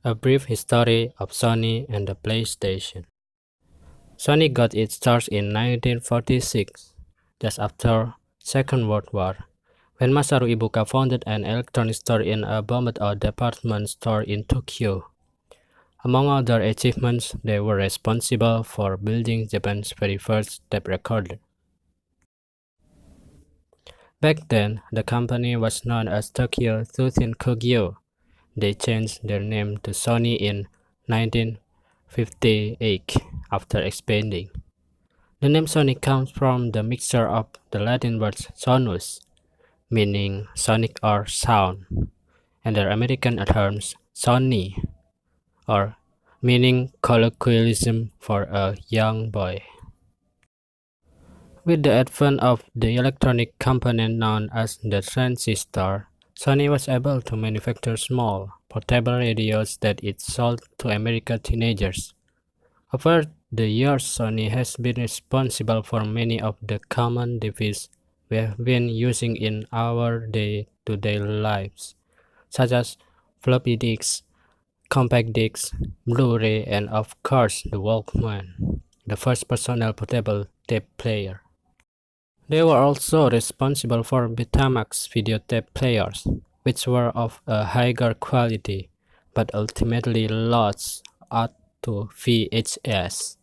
A brief history of Sony and the PlayStation. Sony got its start in 1946, just after Second World War, when Masaru Ibuka founded an electronics store in a bombed-out department store in Tokyo. Among other achievements, they were responsible for building Japan's very first tape recorder. Back then, the company was known as Tokyo Tsushin Kogyo. They changed their name to Sony in 1958 after expanding. The name Sony comes from the mixture of the Latin words sonus, meaning sonic or sound, and their American terms Sony, or meaning colloquialism for a young boy. With the advent of the electronic component known as the transistor, Sony was able to manufacture small, portable radios that it sold to American teenagers. Over the years, Sony has been responsible for many of the common devices we have been using in our day-to-day lives, such as floppy disks, compact discs, Blu-ray, and of course the Walkman, the first personal portable tape player. They were also responsible for Betamax videotape players, which were of a higher quality, but ultimately lost out to VHS.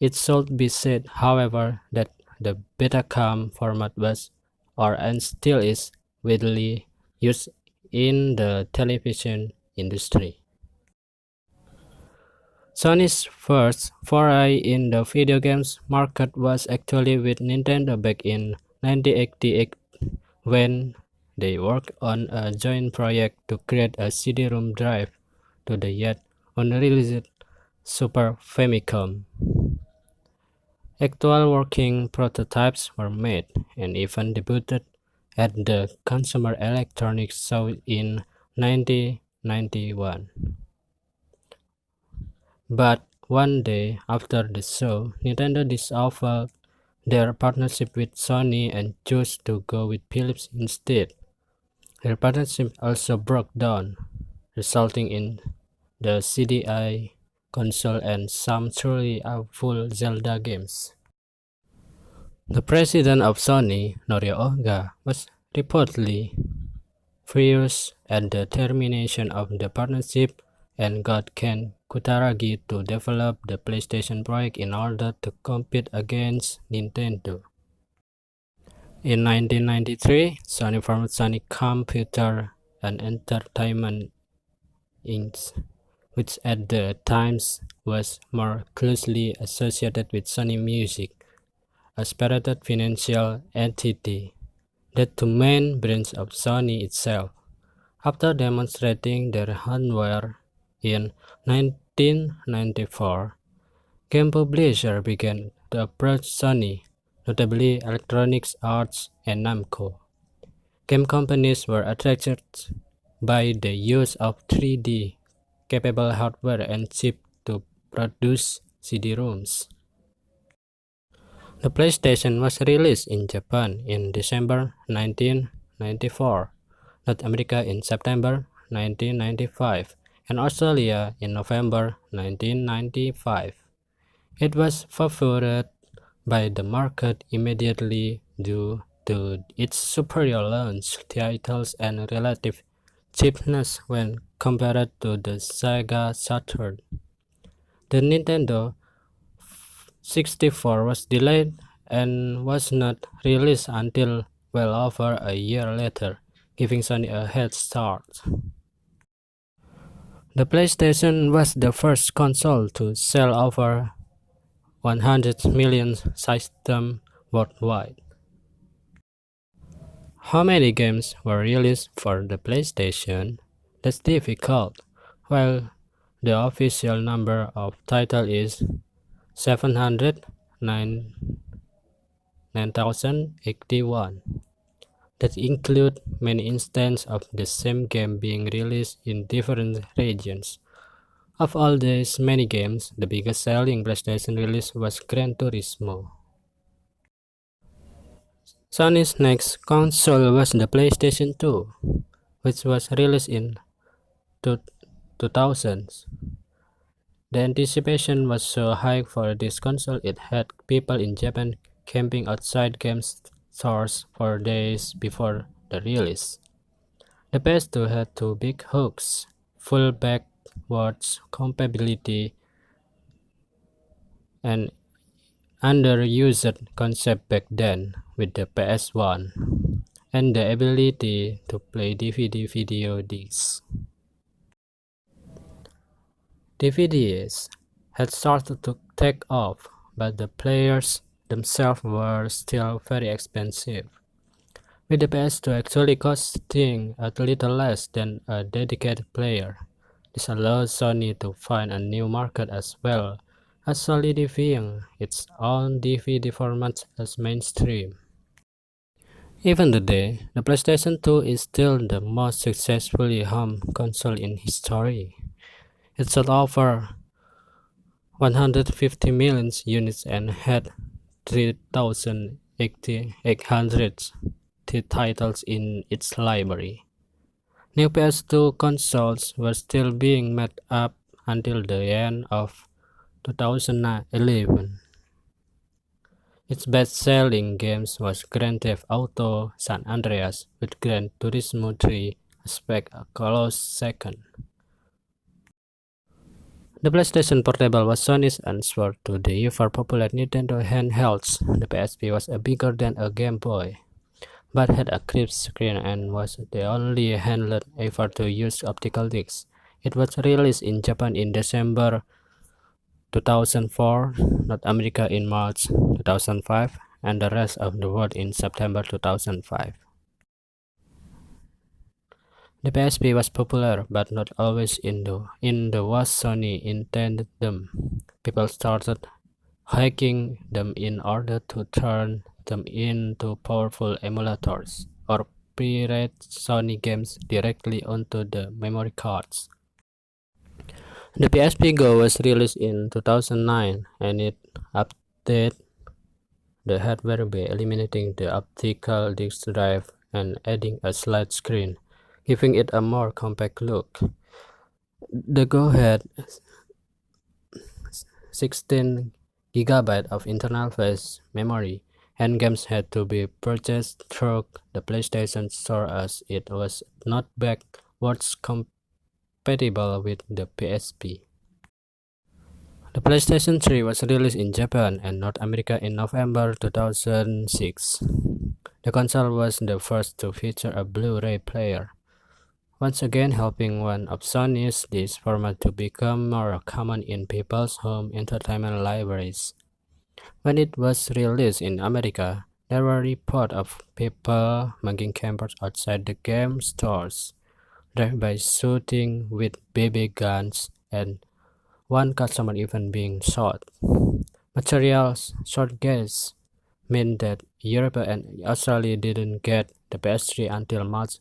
It should be said, however, that the Betacam format was, or and still is, widely used in the television industry. Sony's first foray in the video games market was actually with Nintendo back in 1988 when they worked on a joint project to create a CD-ROM drive to the yet unreleased Super Famicom. Actual working prototypes were made and even debuted at the Consumer Electronics Show in 1991. But one day after the show, Nintendo dissolved their partnership with Sony and chose to go with Philips instead. Their partnership also broke down, resulting in the CDI console and some truly full Zelda games. The president of Sony, Norio Oga, was reportedly furious at the termination of the partnership and got Ken Kutaragi to develop the PlayStation project in order to compete against Nintendo. In 1993, Sony formed Sony Computer and Entertainment Inc., which at the time was more closely associated with Sony Music, a separated financial entity that the main branch of Sony itself. After demonstrating their hardware in 1994, game publishers began to approach Sony, notably Electronic Arts and Namco. Game companies were attracted by the use of 3D capable hardware and chips to produce CD-ROMs. The PlayStation was released in Japan in December 1994, North America in September 1995, and Australia in November 1995. It was favored by the market immediately due to its superior launch titles and relative cheapness when compared to the Sega Saturn. The Nintendo 64 was delayed and was not released until well over a year later, giving Sony a head start. The PlayStation was the first console to sell over 100 million systems worldwide. How many games were released for the PlayStation? That's difficult. While the official number of titles is 709,081. That include many instances of the same game being released in different regions. Of all these many games, the biggest selling PlayStation release was Gran Turismo. Sony's next console was the PlayStation 2, which was released in 2000s. The anticipation was so high for this console it had people in Japan camping outside game stores for days before the release. The PS2 had two big hooks, full backwards compatibility and underused concept back then with the PS1, and the ability to play DVD video discs. DVDs had started to take off, but the players themselves were still very expensive, with the PS2 actually costing a little less than a dedicated player. This allowed Sony to find a new market as well as solidifying its own DVD format as mainstream. Even today, the PlayStation 2 is still the most successfully home console in history. It sold over 150 million units and had 3,800 titles in its library. New PS2 consoles were still being made up until the end of 2011. Its best-selling games was Grand Theft Auto San Andreas, with Gran Turismo 3 aspect a close second. The PlayStation Portable was Sony's answer to the ever popular Nintendo handhelds. The PSP was bigger than a Game Boy, but had a crisp screen and was the only handheld ever to use optical discs. It was released in Japan in December 2004, North America in March 2005, and the rest of the world in September 2005. The PSP was popular, but not always in the way Sony intended them. People started hacking them in order to turn them into powerful emulators or pirate Sony games directly onto the memory cards. The PSP Go was released in 2009 and it updated the hardware by eliminating the optical disc drive and adding a slide screen, giving it a more compact look. The Go had 16 GB of internal flash memory, and games had to be purchased through the PlayStation Store as it was not backwards compatible with the PSP. The PlayStation 3 was released in Japan and North America in November 2006. The console was the first to feature a Blu-ray player, once again helping one of Sony's disc formats to become more common in people's home entertainment libraries. When it was released in America, there were reports of people making campers outside the game stores, drive-by shooting with BB guns, and one customer even being shot. Materials shortages meant that Europe and Australia didn't get the PS3 until March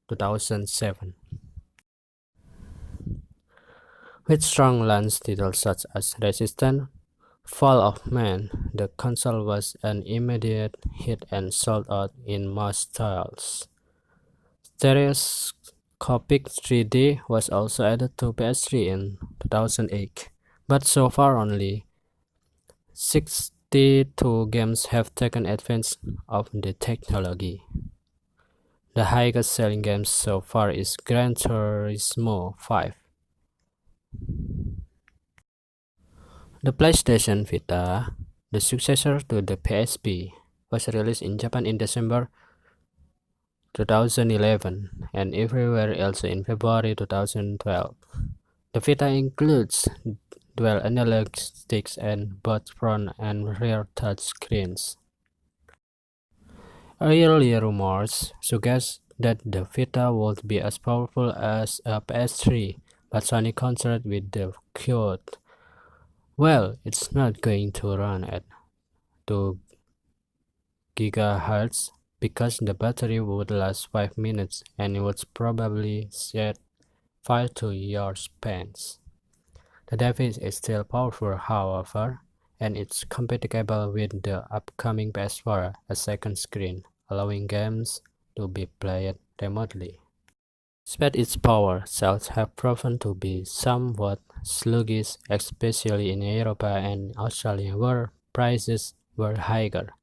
2007. With strong launch titles such as Resistance, Fall of Man, the console was an immediate hit and sold out in most styles. Stereoscopic 3D was also added to PS3 in 2008, but so far only 62 games have taken advantage of the technology. The highest selling game so far is Gran Turismo 5. The PlayStation Vita, the successor to the PSP, was released in Japan in December 2011 and everywhere else in February 2012. The Vita includes dual analog sticks and both front and rear touch screens. Early rumors suggest that the Vita would be as powerful as a PS3, but Sony countered with the quote, "Well, it's not going to run at 2 GHz because the battery would last 5 minutes and it would probably set fire to your pants." The device is still powerful, however, and it's compatible with the upcoming PS4, a second screen, allowing games to be played remotely. Despite its power, sales have proven to be somewhat sluggish, especially in Europe and Australia, where prices were higher.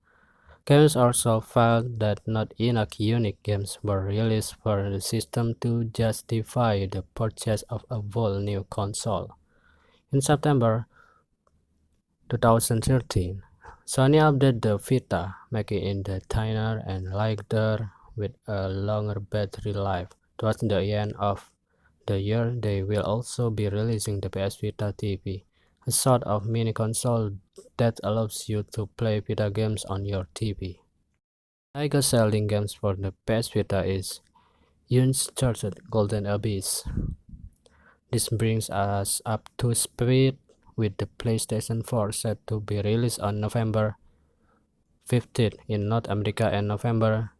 Games also found that not enough unique games were released for the system to justify the purchase of a whole new console. In September 2013, Sony updated the Vita, making it thinner and lighter with a longer battery life. Towards the end of the year, they will also be releasing the PS Vita TV, a sort of mini console that allows you to play Vita games on your TV. Tiger selling games for the PS Vita is Uncharted Golden Abyss. This brings us up to speed with the PlayStation 4 set to be released on November 15th in North America and November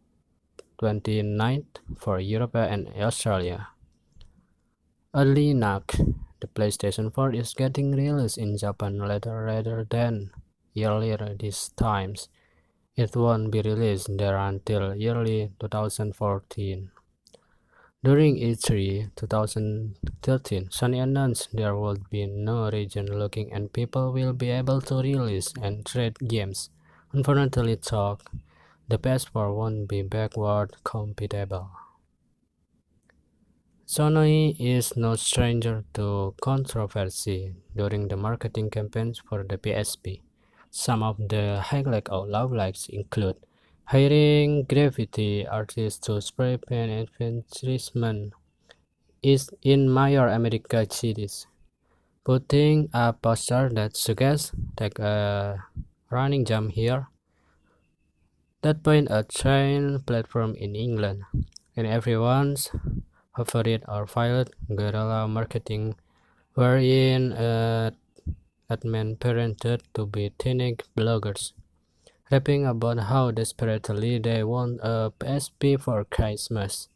29th for Europe and Australia. Early enough, the PlayStation 4 is getting released in Japan later rather than earlier this times. It won't be released there until early 2014. During E3 2013, Sony announced there would be no region looking and people will be able to release and trade games. Unfortunately, the PS4 won't be backward compatible. Sony is no stranger to controversy during the marketing campaigns for the PSP. Some of the highlights or lowlights include hiring graffiti artists to spray paint advertisements is in major American cities, putting a poster that suggests take a running jump here, that point a train platform in England, and everyone's favorite or failed guerrilla marketing wherein admin parented to be teenage bloggers, rapping about how desperately they want a PSP for Christmas.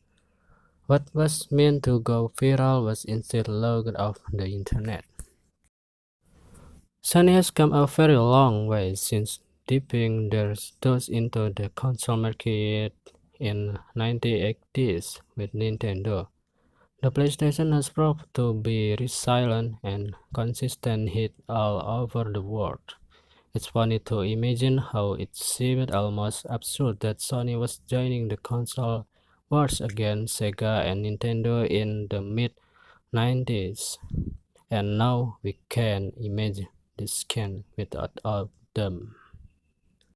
What was meant to go viral was instead logged off the internet. Sony has come a very long way since dipping their toes into the console market in 1980s with Nintendo. The PlayStation has proved to be resilient and consistent hit all over the world. It's funny to imagine how it seemed almost absurd that Sony was joining the console wars against Sega and Nintendo in the mid 90s, and now we can imagine this can without all of them.